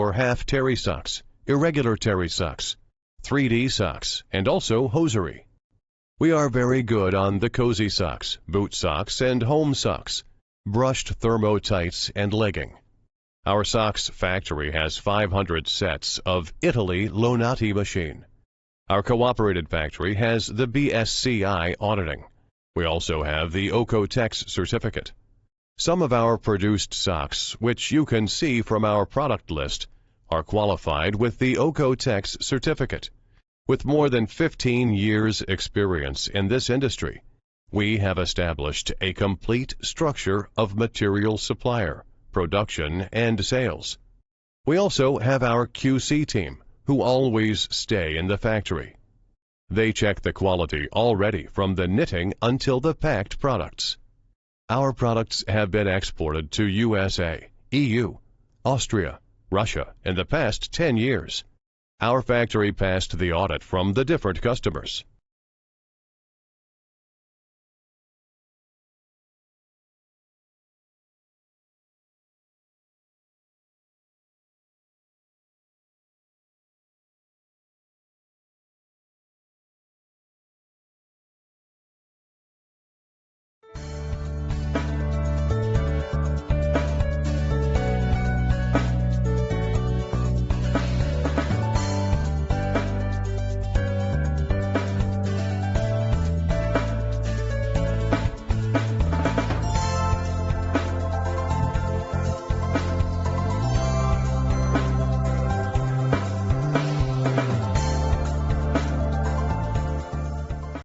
or half terry socks, irregular terry socks, 3D socks, and also hosiery. We are very good on the cozy socks, boot socks, and home socks, brushed thermo tights, and legging. Our socks factory has 500 sets of Italy Lonati machine. Our cooperated factory has the BSCI auditing. We also have the OEKO-TEX certificate. Some of our produced socks, which you can see from our product list, are qualified with the OEKO-TEX certificate. With more than 15 years' experience in this industry, we have established a complete structure of material supplier, production, and sales. We also have our QC team, who always stay in the factory. They check the quality already from the knitting until the packed products. Our products have been exported to USA, EU, Austria, Russia in the past 10 years. Our factory passed the audit from the different customers.